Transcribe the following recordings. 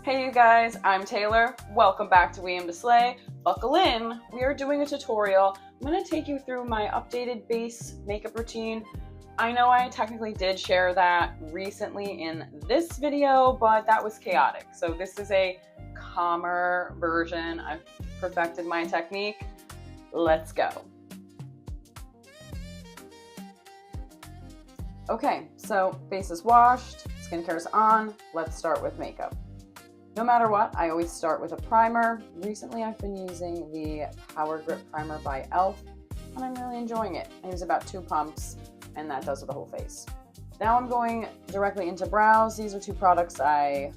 Hey you guys, I'm Taylor. Welcome back to We Aim to Slay. Buckle in, we are doing a tutorial. I'm going to take you through my updated base makeup routine. I know I technically did share that recently in this video, but that was chaotic. So this is a calmer version. I've perfected my technique. Let's go. Okay, so base is washed, skincare is on. Let's start with makeup. No matter what, I always start with a primer. Recently, I've been using the Power Grip Primer by e.l.f. and I'm really enjoying it. I use about 2 pumps and that does the whole face. Now I'm going directly into brows. These are 2 products I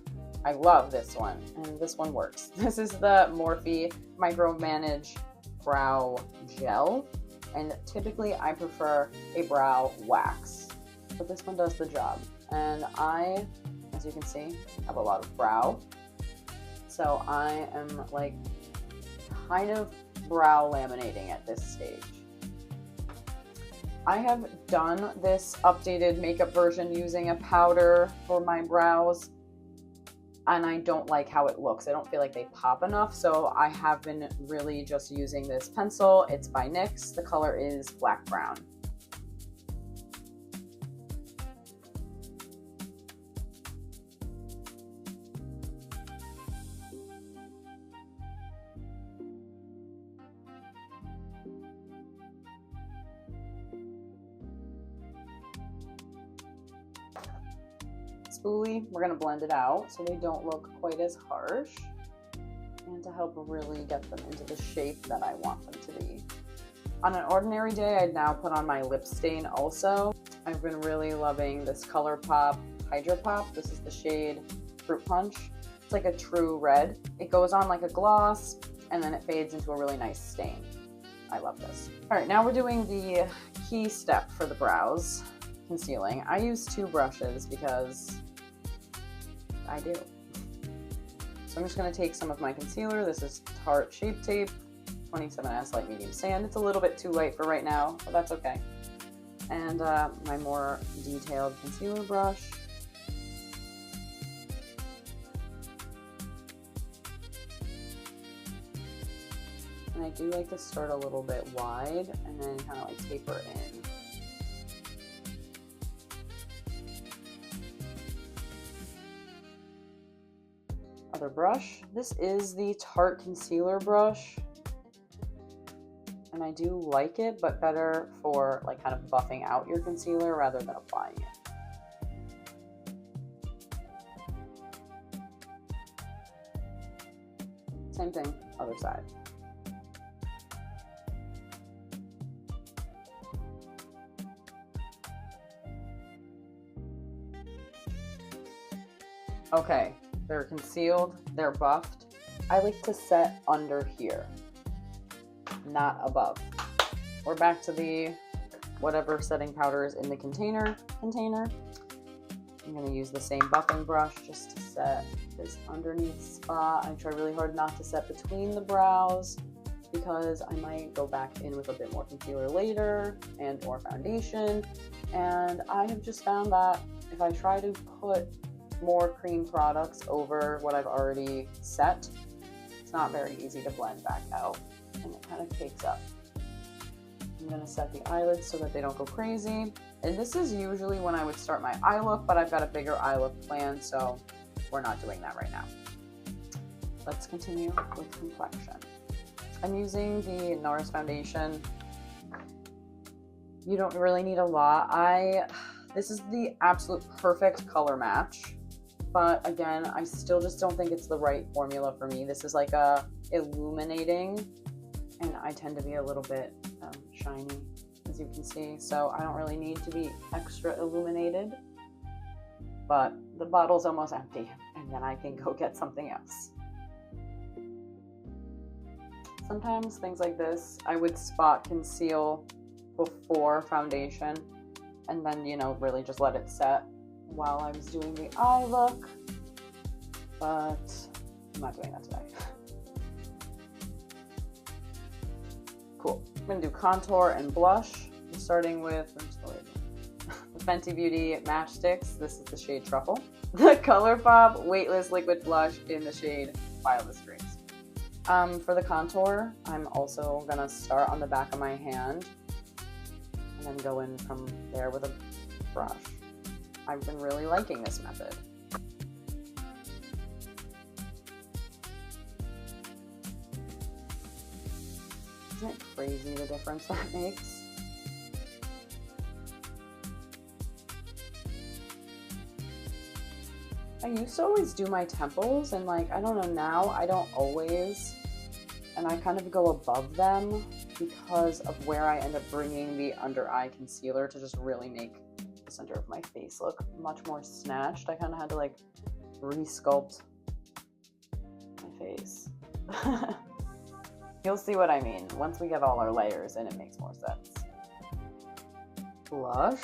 love this one, and this one works. This is the Morphe Micro Manage Brow Gel, and typically I prefer a brow wax, but this one does the job. And I, as you can see, have a lot of brow. So I am like kind of brow laminating at this stage. I have done this updated makeup version using a powder for my brows, and I don't like how it looks. I don't feel like they pop enough, so I have been really just using this pencil. It's by NYX. The color is black brown. Spoolie, we're going to blend it out so they don't look quite as harsh, and to help really get them into the shape that I want them to be. On an ordinary day, I'd now put on my lip stain also. I've been really loving this ColourPop Hydro Pop. This is the shade Fruit Punch. It's like a true red. It goes on like a gloss and then it fades into a really nice stain. I love this. All right, now we're doing the key step for the brows, concealing. I use 2 brushes because I do. So I'm just going to take some of my concealer. This is Tarte Shape Tape 27S Light Medium Sand. It's a little bit too light for right now, but that's okay. And my more detailed concealer brush. And I do like to start a little bit wide and then kind of like taper in. Other brush. This is the Tarte concealer brush, and I do like it, but better for like kind of buffing out your concealer rather than applying it. Same thing, other side. Okay. They're concealed, they're buffed. I like to set under here, not above. We're back to the whatever setting powder is in the container. I'm going to use the same buffing brush just to set this underneath spot. I try really hard not to set between the brows because I might go back in with a bit more concealer later and or foundation. And I have just found that if I try to put more cream products over what I've already set, it's not very easy to blend back out and it kind of cakes up. I'm going to set the eyelids so that they don't go crazy, and this is usually when I would start my eye look, but I've got a bigger eye look planned, so we're not doing that right now. Let's continue with complexion. I'm using the NARS foundation. You don't really need a lot. This is the absolute perfect color match. But again, I still just don't think it's the right formula for me. This is like a illuminating, and I tend to be a little bit shiny, as you can see. So I don't really need to be extra illuminated, but the bottle's almost empty, and then I can go get something else. Sometimes things like this, I would spot conceal before foundation, and then, you know, really just let it set while I was doing the eye look, but I'm not doing that today. Cool. I'm gonna do contour and blush. I'm starting with, Fenty Beauty Match Stix. This is the shade Truffle. The ColourPop Weightless Liquid Blush in the shade Wildest Dreams. For the contour, I'm also gonna start on the back of my hand and then go in from there with a brush. I've been really liking this method. Isn't it crazy the difference that makes? I used to always do my temples, and like, I don't know, now I don't always, and I kind of go above them because of where I end up bringing the under eye concealer to just really make the center of my face look much more snatched. I kind of had to like re-sculpt my face. You'll see what I mean. Once we get all our layers in, it makes more sense. Blush.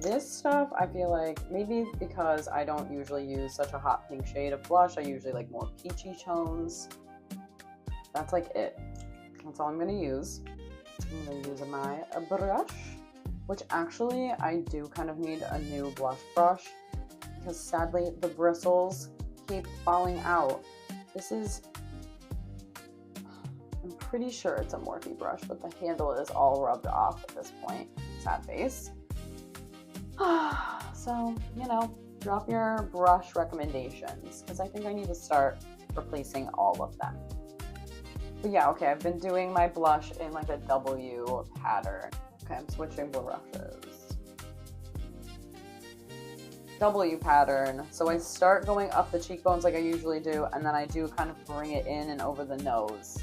This stuff, I feel like, maybe because I don't usually use such a hot pink shade of blush, I usually like more peachy tones. That's like it. That's all I'm gonna use. I'm gonna use my brush, which actually I do kind of need a new blush brush because sadly the bristles keep falling out. This is, I'm pretty sure it's a Morphe brush, but the handle is all rubbed off at this point. Sad face. So, you know, drop your brush recommendations because I think I need to start replacing all of them. But yeah, okay, I've been doing my blush in like a W pattern. Okay, I'm switching brushes. W pattern. So I start going up the cheekbones like I usually do, and then I do kind of bring it in and over the nose.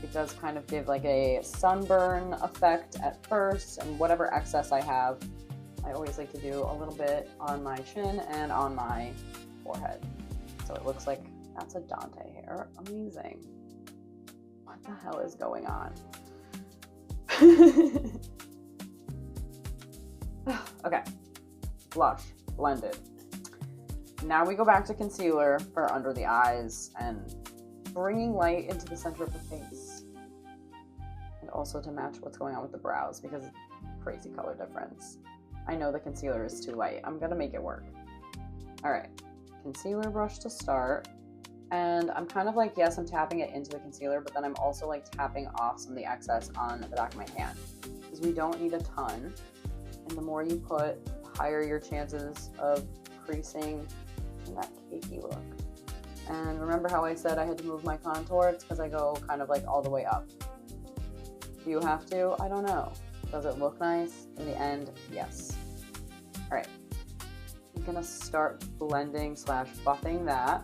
It does kind of give like a sunburn effect at first, and whatever excess I have, I always like to do a little bit on my chin and on my forehead. So it looks like that's a Dante hair. Amazing. What the hell is going on? Okay, blush, blended. Now we go back to concealer for under the eyes and bringing light into the center of the face. And also to match what's going on with the brows because crazy color difference. I know the concealer is too light. I'm gonna make it work. All right, concealer brush to start. And I'm kind of like, yes, I'm tapping it into the concealer, but then I'm also like tapping off some of the excess on the back of my hand because we don't need a ton. And the more you put, the higher your chances of creasing and that cakey look. And remember how I said I had to move my contour? It's because I go kind of like all the way up. Do you have to? I don't know. Does it look nice? In the end, yes. All right, I'm gonna start blending / buffing that.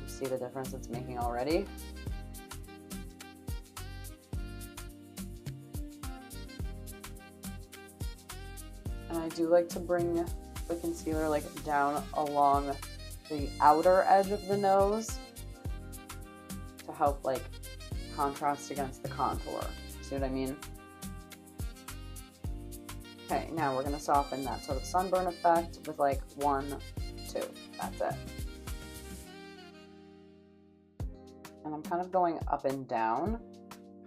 You see the difference it's making already? And I do like to bring the concealer like down along the outer edge of the nose to help like contrast against the contour. See what I mean? Okay, now we're gonna soften that sort of sunburn effect with like 1, 2. That's it. And I'm kind of going up and down,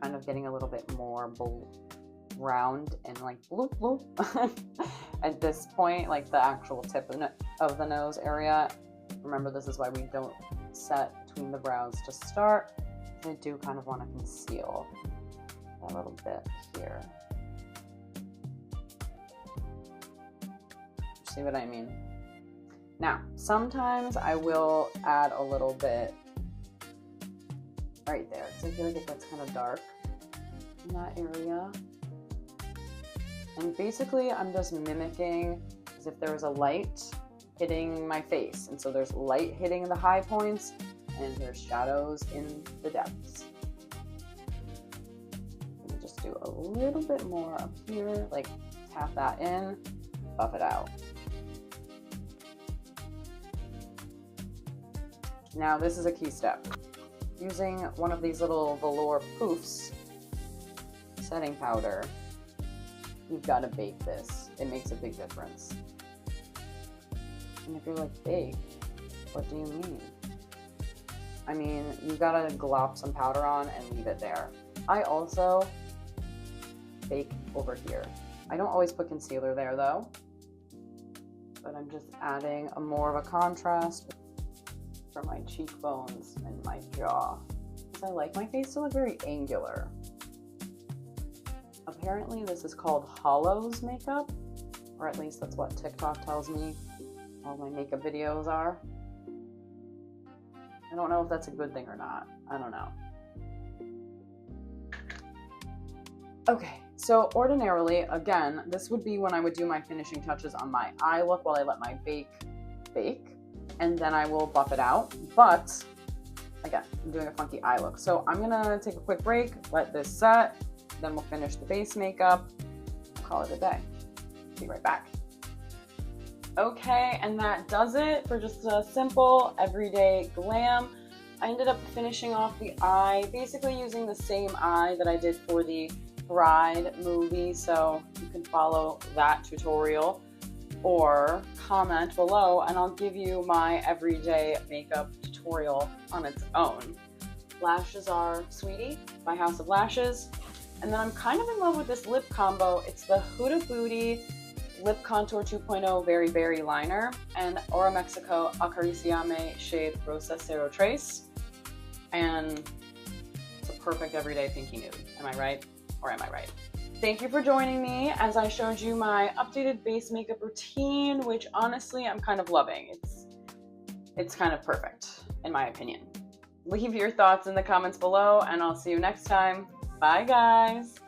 kind of getting a little bit more round and like bloop bloop. At this point, like the actual tip of the nose area. Remember, this is why we don't set between the brows to start. I do kind of want to conceal a little bit here. See what I mean? Now, sometimes I will add a little bit right there because I feel like it gets kind of dark in that area. And basically, I'm just mimicking as if there was a light hitting my face. And so there's light hitting the high points and there's shadows in the depths. Let me just do a little bit more up here, like tap that in, buff it out. Now this is a key step. Using one of these little velour poofs, setting powder, you've got to bake this. It makes a big difference. And if you're like, bake, what do you mean? I mean, you gotta glop some powder on and leave it there. I also bake over here. I don't always put concealer there though, but I'm just adding a more of a contrast for my cheekbones and my jaw, because I like my face to look very angular. Apparently this is called hollows makeup, or at least that's what TikTok tells me all my makeup videos are. I don't know if that's a good thing or not. I don't know. Okay, so ordinarily, again, this would be when I would do my finishing touches on my eye look while I let my bake, and then I will buff it out. But again, I'm doing a funky eye look. So I'm gonna take a quick break, let this set, then we'll finish the base makeup, call it a day. Be right back. Okay, and that does it for just a simple everyday glam. I ended up finishing off the eye, basically using the same eye that I did for the Bride movie, so you can follow that tutorial or comment below and I'll give you my everyday makeup tutorial on its own. Lashes are Sweetie by House of Lashes, and then I'm kind of in love with this lip combo. It's the Huda Beauty Lip Contour 2.0 Very Berry Liner and Aura Mexico Acariciame shade Rosa Cero Trace, and it's a perfect everyday pinky nude. Am I right? Or am I right? Thank you for joining me as I showed you my updated base makeup routine, which honestly I'm kind of loving. It's kind of perfect in my opinion. Leave your thoughts in the comments below and I'll see you next time. Bye guys!